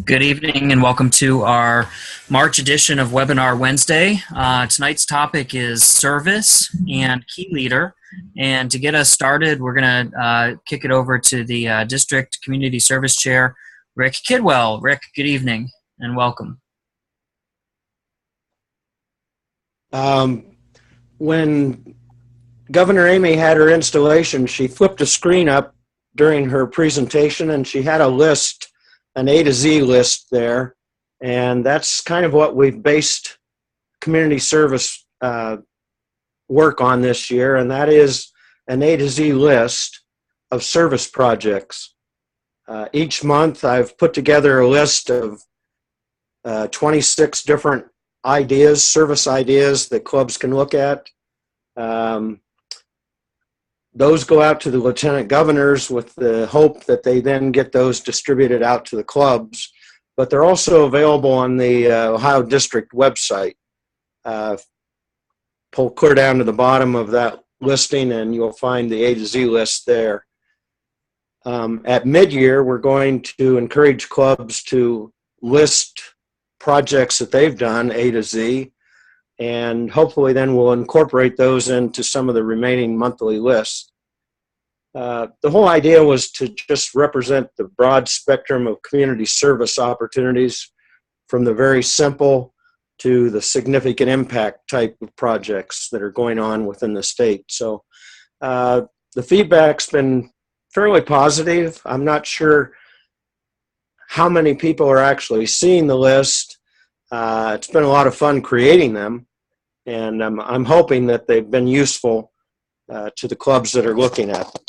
Good evening and welcome to our March edition of Webinar Wednesday. Tonight's topic is service and key leader. And to get us started, we're going to kick it over to the District Community Service Chair, Rick Kidwell. Rick, good evening and welcome. When Governor Amy had her installation, she flipped a screen up during her presentation and she had a list, an A to Z list there, and that's kind of what we've based community service work on this year, and that is an A to Z list of service projects. Each month I've put together a list of 26 different ideas, service ideas that clubs can look at. Those go out to the lieutenant governors with the hope that they then get those distributed out to the clubs. But they're also available on the Ohio District website. Pull clear down to the bottom of that listing and you'll find the A to Z list there. At mid-year, we're going to encourage clubs to list projects that they've done, A to Z, and hopefully then we'll incorporate those into some of the remaining monthly lists. The whole idea was to just represent the broad spectrum of community service opportunities, from the very simple to the significant impact type of projects that are going on within the state. So the feedback's been fairly positive. I'm not sure how many people are actually seeing the list. It's been a lot of fun creating them, and I'm hoping that they've been useful to the clubs that are looking at them.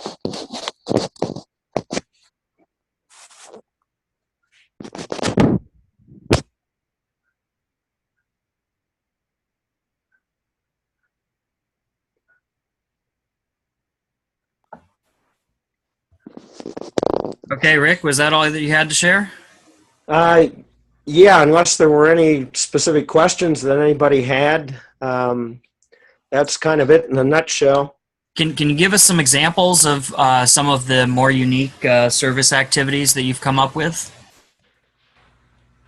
Okay, Rick, was that all that you had to share? Yeah, unless there were any specific questions that anybody had, that's kind of it in a nutshell. Can you give us some examples of some of the more unique service activities that you've come up with?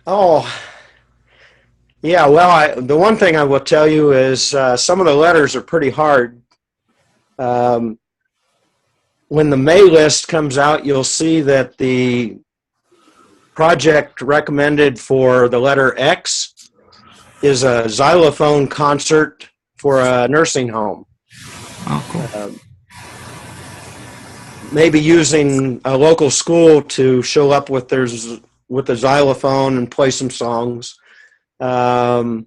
Oh, yeah, well, the one thing I will tell you is some of the letters are pretty hard. When the May list comes out, you'll see that the project recommended for the letter X is a xylophone concert for a nursing home. Oh, cool. Maybe using a local school to show up with a xylophone and play some songs. But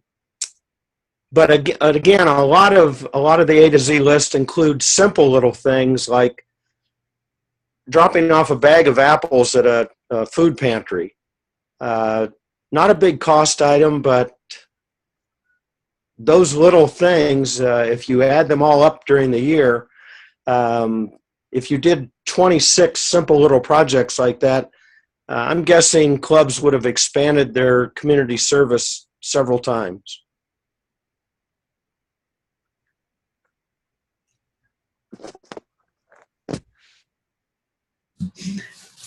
again, a lot of the A to Z list includes simple little things like dropping off a bag of apples at a food pantry. Not a big cost item, but those little things, if you add them all up during the year, if you did 26 simple little projects like that, I'm guessing clubs would have expanded their community service several times.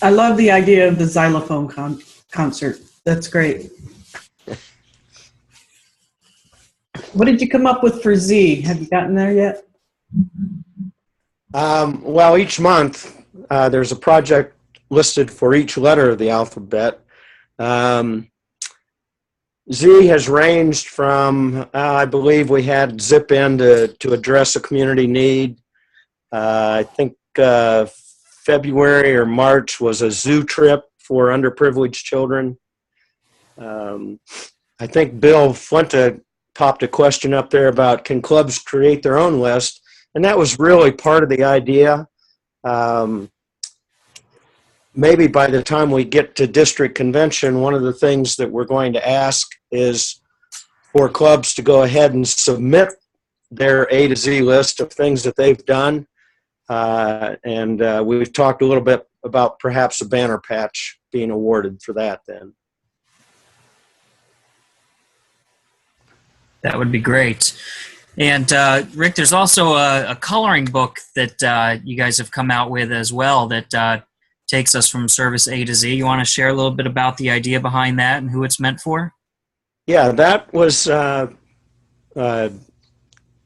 I love the idea of the xylophone concert. That's great. What did you come up with for Z? Have you gotten there yet? Well, each month there's a project listed for each letter of the alphabet. Z has ranged from, I believe we had Zip In to address a community need. I think February or March was a zoo trip for underprivileged children. I think Bill Flinte popped a question up there about, can clubs create their own list? And that was really part of the idea. Maybe by the time we get to district convention, one of the things that we're going to ask is for clubs to go ahead and submit their A to Z list of things that they've done. And we've talked a little bit about perhaps a banner patch being awarded for that then. That would be great. And Rick, there's also a coloring book that you guys have come out with as well that takes us from service A to Z. You want to share a little bit about the idea behind that and who it's meant for? Yeah, that was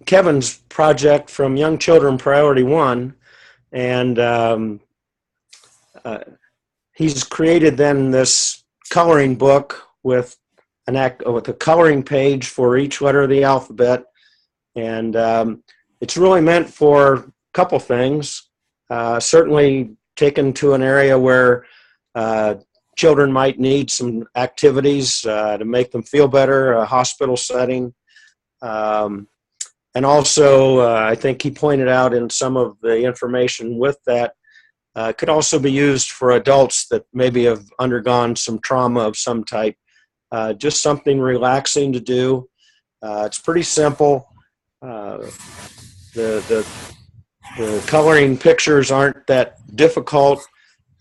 Kevin's project from Young Children Priority One, and he's created then this coloring book with with a coloring page for each letter of the alphabet, and it's really meant for a couple things. Certainly taken to an area where children might need some activities to make them feel better, a hospital setting. And also, I think he pointed out in some of the information with that, could also be used for adults that maybe have undergone some trauma of some type. Just something relaxing to do. It's pretty simple. The coloring pictures aren't that difficult.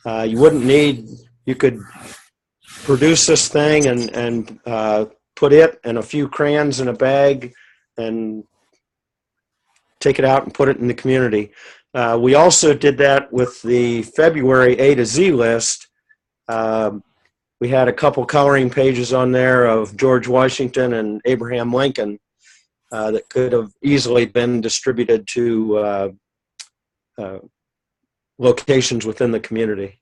You could produce this thing and put it and a few crayons in a bag and take it out and put it in the community. We also did that with the February A to Z list. We had a couple coloring pages on there of George Washington and Abraham Lincoln that could have easily been distributed to locations within the community.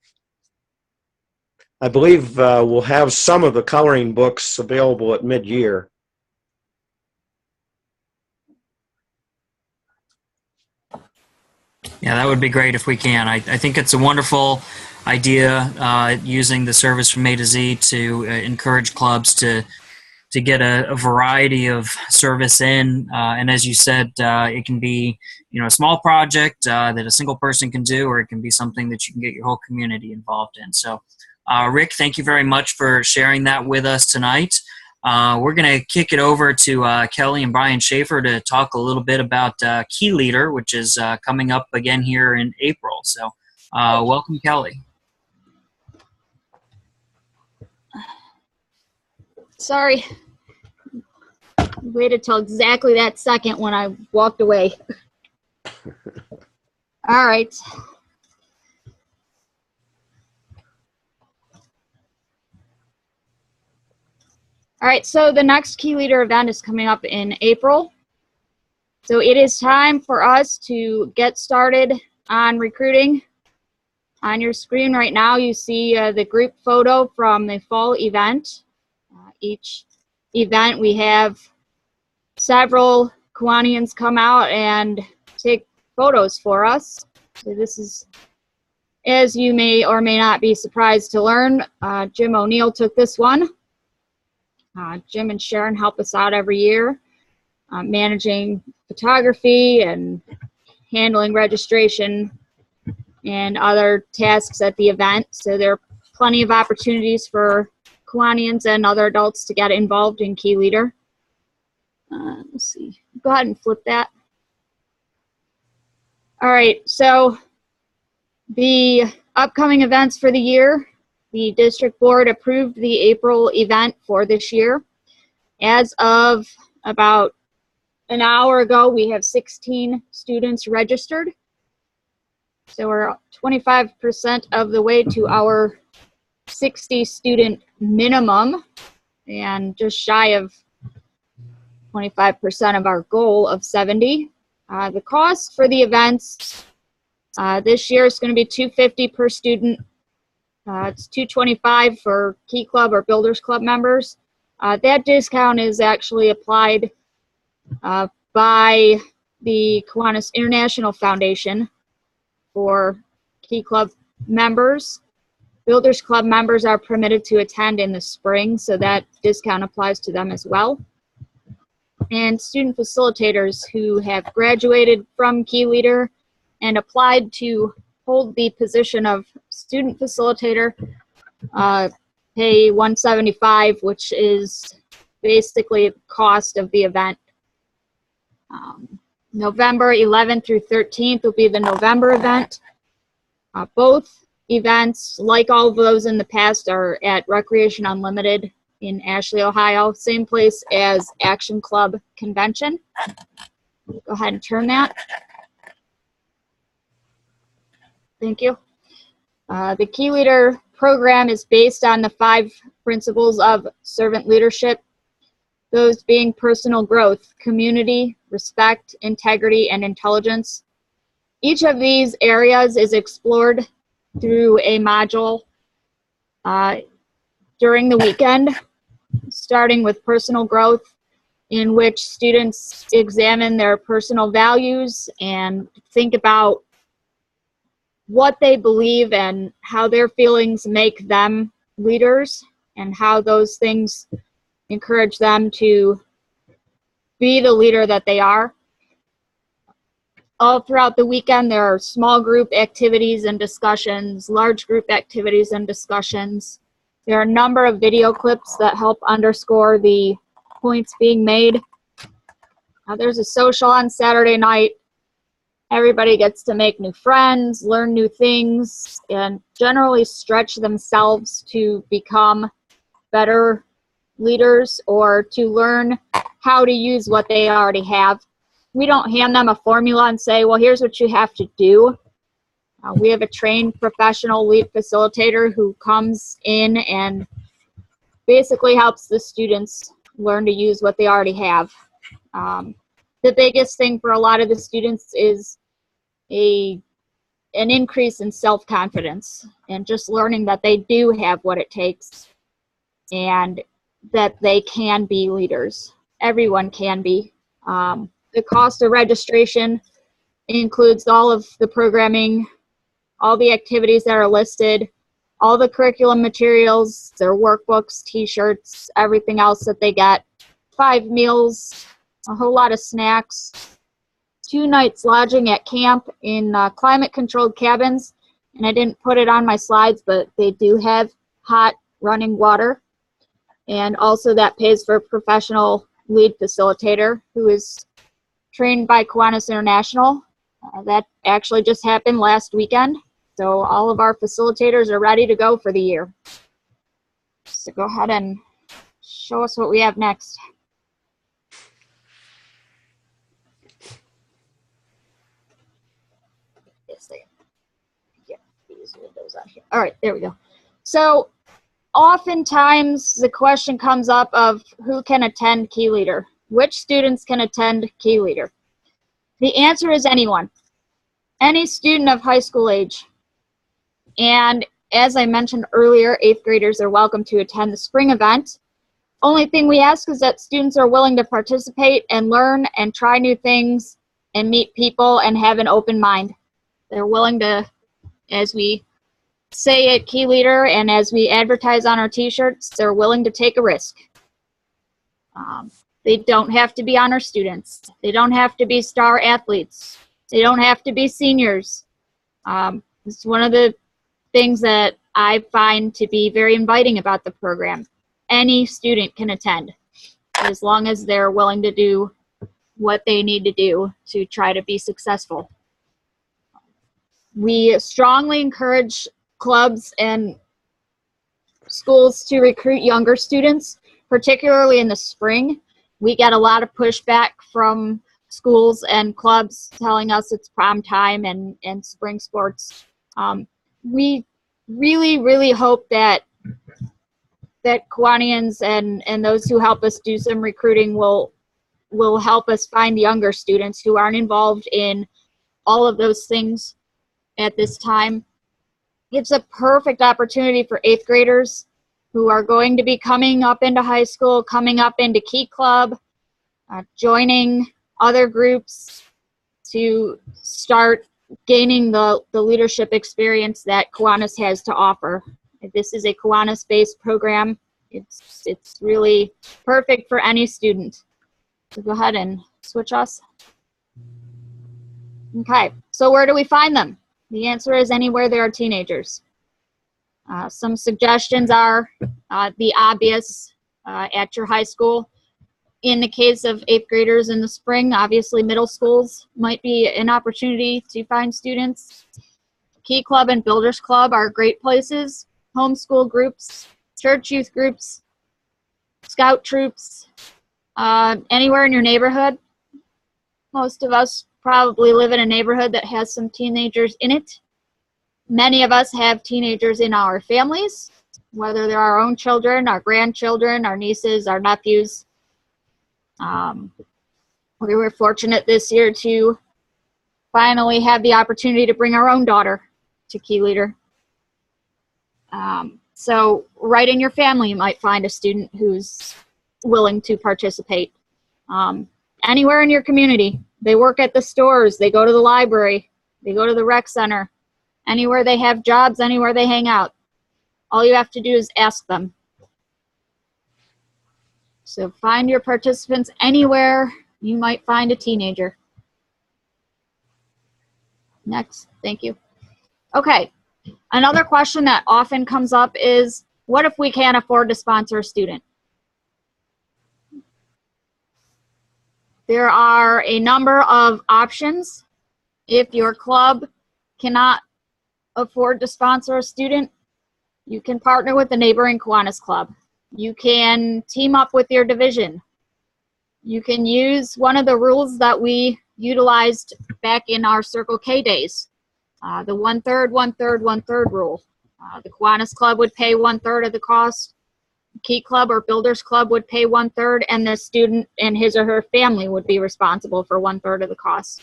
I believe we'll have some of the coloring books available at mid-year. Yeah, that would be great if we can. I think it's a wonderful idea using the service from A to Z to encourage clubs to get a variety of service in. And as you said, it can be a small project that a single person can do, or it can be something that you can get your whole community involved in. So, Rick, thank you very much for sharing that with us tonight. We're going to kick it over to Kelly and Brian Schaefer to talk a little bit about Key Leader, which is coming up again here in April. So welcome, Kelly. Sorry. Waited till exactly that second when I walked away. All right. All right, so the next Key Leader event is coming up in April. So it is time for us to get started on recruiting. On your screen right now, you see the group photo from the fall event. Each event, we have several Kiwanians come out and take photos for us. So this is, as you may or may not be surprised to learn, Jim O'Neill took this one. Jim and Sharon help us out every year, managing photography and handling registration and other tasks at the event. So there are plenty of opportunities for Kiwanians and other adults to get involved in Key Leader. Let's see. Go ahead and flip that. All right, so the upcoming events for the year, the district board approved the April event for this year. As of about an hour ago, we have 16 students registered. So we're 25% of the way to our 60 student minimum and just shy of 25% of our goal of 70. The cost for the events this year is going to be $250 per student. It's $225 for Key Club or Builders Club members. That discount is actually applied by the Kiwanis International Foundation for Key Club members. Builders Club members are permitted to attend in the spring, so that discount applies to them as well. And student facilitators who have graduated from Key Leader and applied to hold the position of student facilitator pay $175, which is basically the cost of the event. November 11th through 13th will be the November event. Both events, like all of those in the past, are at Recreation Unlimited in Ashley, Ohio. Same place as Action Club Convention. Go ahead and turn that. Thank you. The Key Leader program is based on the 5 principles of servant leadership, those being personal growth, community, respect, integrity, and intelligence. Each of these areas is explored through a module during the weekend, starting with personal growth, in which students examine their personal values and think about what they believe and how their feelings make them leaders, and how those things encourage them to be the leader that they are. All throughout the weekend, there are small group activities and discussions, large group activities and discussions. There are a number of video clips that help underscore the points being made. There's a social on Saturday night. Everybody gets to make new friends, learn new things, and generally stretch themselves to become better leaders or to learn how to use what they already have. We don't hand them a formula and say, well, here's what you have to do. We have a trained professional lead facilitator who comes in and basically helps the students learn to use what they already have. The biggest thing for a lot of the students is an increase in self-confidence and just learning that they do have what it takes and that they can be leaders. Everyone can be. The cost of registration includes all of the programming, all the activities that are listed, all the curriculum materials, their workbooks, t-shirts, everything else that they get, 5 meals, a whole lot of snacks, 2 nights lodging at camp in climate-controlled cabins. And I didn't put it on my slides, but they do have hot running water. And also that pays for a professional lead facilitator who is trained by Kiwanis International. That actually just happened last weekend. So all of our facilitators are ready to go for the year. So go ahead and show us what we have next. Yes, they get these windows out here. All right, there we go. So oftentimes the question comes up of who can attend Key Leader. Which students can attend Key Leader? The answer is anyone. Any student of high school age. And as I mentioned earlier, 8th graders are welcome to attend the spring event. Only thing we ask is that students are willing to participate and learn and try new things and meet people and have an open mind. They're willing to, as we say at Key Leader and as we advertise on our t-shirts, they're willing to take a risk. They don't have to be honor students. They don't have to be star athletes. They don't have to be seniors. It's one of the things that I find to be very inviting about the program. Any student can attend as long as they're willing to do what they need to do to try to be successful. We strongly encourage clubs and schools to recruit younger students, particularly in the spring. We get a lot of pushback from schools and clubs telling us it's prom time and spring sports. We really hope that Kiwanians and those who help us do some recruiting will help us find younger students who aren't involved in all of those things at this time. It's a perfect opportunity for 8th graders who are going to be coming up into high school, coming up into Key Club, joining other groups to start gaining the leadership experience that Kiwanis has to offer. This is a Kiwanis-based program. It's really perfect for any student. So go ahead and switch us. Okay, so where do we find them? The answer is anywhere there are teenagers. Some suggestions are the obvious at your high school. In the case of 8th graders in the spring, obviously middle schools might be an opportunity to find students. Key Club and Builders Club are great places. Homeschool groups, church youth groups, scout troops, anywhere in your neighborhood. Most of us probably live in a neighborhood that has some teenagers in it. Many of us have teenagers in our families, whether they're our own children, our grandchildren, our nieces, our nephews. We were fortunate this year to finally have the opportunity to bring our own daughter to Key Leader. So right in your family, you might find a student who's willing to participate. Anywhere in your community, they work at the stores, they go to the library, they go to the rec center, anywhere they have jobs, anywhere they hang out. All you have to do is ask them. So find your participants anywhere you might find a teenager. Next, thank you. Okay, another question that often comes up is, what if we can't afford to sponsor a student? There are a number of options. If your club cannot afford to sponsor a student, you can partner with the neighboring Kiwanis club. You can team up with your division. You can use one of the rules that we utilized back in our Circle K days, the 1/3, 1/3, 1/3 rule. The Kiwanis club would pay 1/3 of the cost. Key Club or Builders Club would pay 1/3, and the student and his or her family would be responsible for 1/3 of the cost.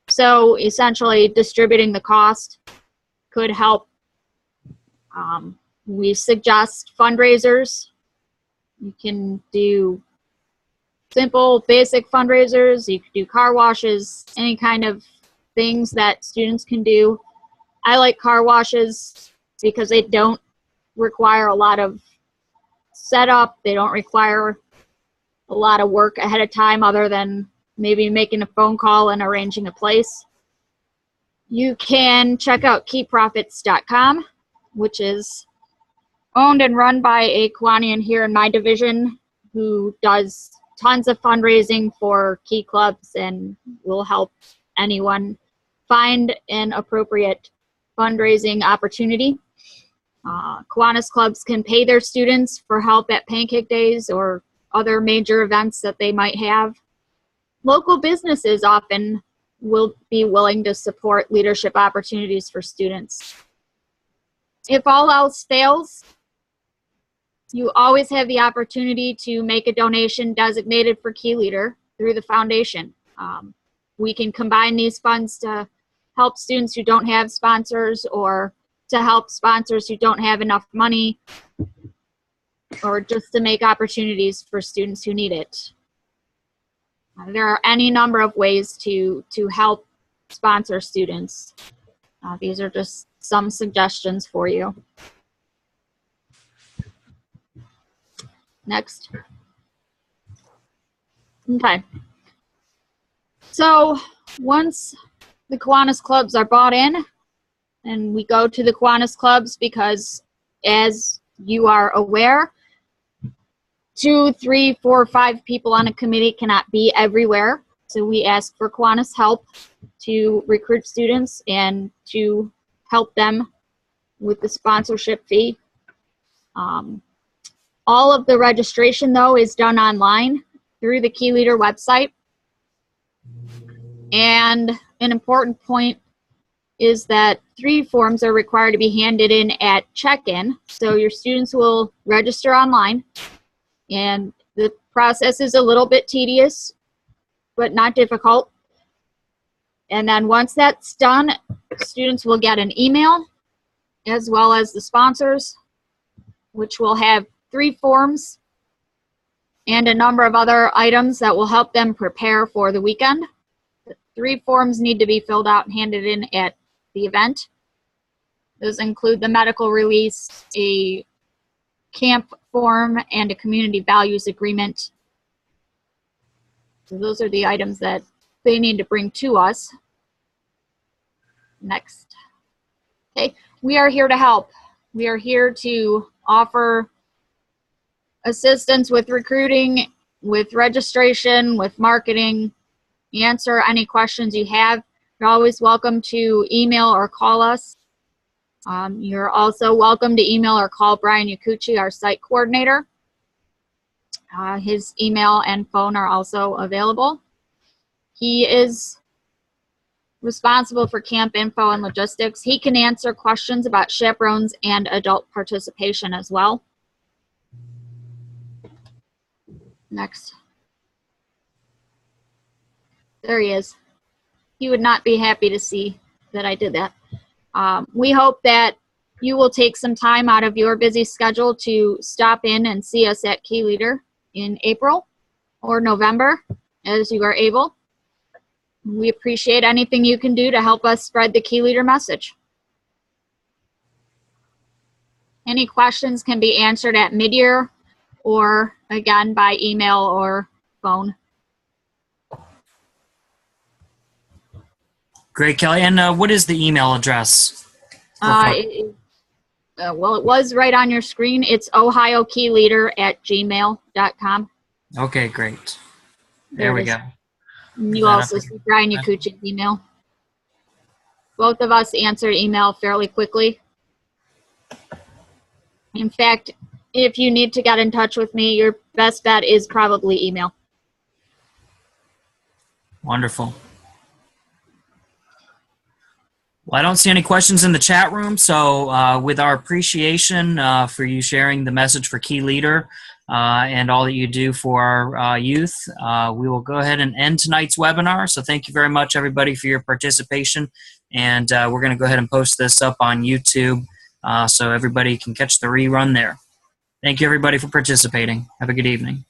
So essentially, distributing the cost could help. We suggest fundraisers. You can do simple, basic fundraisers. You could do car washes, any kind of things that students can do. I like car washes because they don't require a lot of setup. They don't require a lot of work ahead of time other than maybe making a phone call and arranging a place. You can check out keyprofits.com, which is owned and run by a Kiwanian here in my division who does tons of fundraising for key clubs and will help anyone find an appropriate fundraising opportunity. Kiwanis clubs can pay their students for help at pancake days or other major events that they might have. Local businesses often will be willing to support leadership opportunities for students. If all else fails, you always have the opportunity to make a donation designated for Key Leader through the foundation. We can combine these funds to help students who don't have sponsors, or to help sponsors who don't have enough money, or just to make opportunities for students who need it. There are any number of ways to help sponsor students. These are just some suggestions for you. Next. Okay. So once the Kiwanis clubs are bought in, and we go to the Kiwanis clubs because, as you are aware, 2, 3, 4, 5 people on a committee cannot be everywhere. So we ask for Kiwanis help to recruit students and to help them with the sponsorship fee. All of the registration, though, is done online through the Key Leader website. And an important point is that 3 forms are required to be handed in at check-in. So your students will register online, and the process is a little bit tedious, but not difficult. And then once that's done, students will get an email, as well as the sponsors, which will have 3 forms and a number of other items that will help them prepare for the weekend. The 3 forms need to be filled out and handed in at the event. Those include the medical release, a camp form, and a community values agreement. So those are the items that they need to bring to us. Next. Okay, we are here to help. We are here to offer assistance with recruiting, with registration, with marketing, answer any questions you have. You're always welcome to email or call us. You're also welcome to email or call Brian Yakuchi, our site coordinator. His email and phone are also available. He is responsible for camp info and logistics. He can answer questions about chaperones and adult participation as well. Next. There he is. He would not be happy to see that I did that. We hope that you will take some time out of your busy schedule to stop in and see us at Key Leader in April or November as you are able. We appreciate anything you can do to help us spread the Key Leader message. Any questions can be answered at mid-year or again by email or phone. Great, Kelly. And what is the email address? Well, it was right on your screen. It's ohiokeyleader@gmail.com. Okay, great. There we go. And you also see Brian Yakuch's email. Both of us answer email fairly quickly. In fact, if you need to get in touch with me, your best bet is probably email. Wonderful. Well, I don't see any questions in the chat room, so with our appreciation for you sharing the message for Key Leader and all that you do for our youth, we will go ahead and end tonight's webinar. So thank you very much, everybody, for your participation. And we're going to go ahead and post this up on YouTube so everybody can catch the rerun there. Thank you, everybody, for participating. Have a good evening.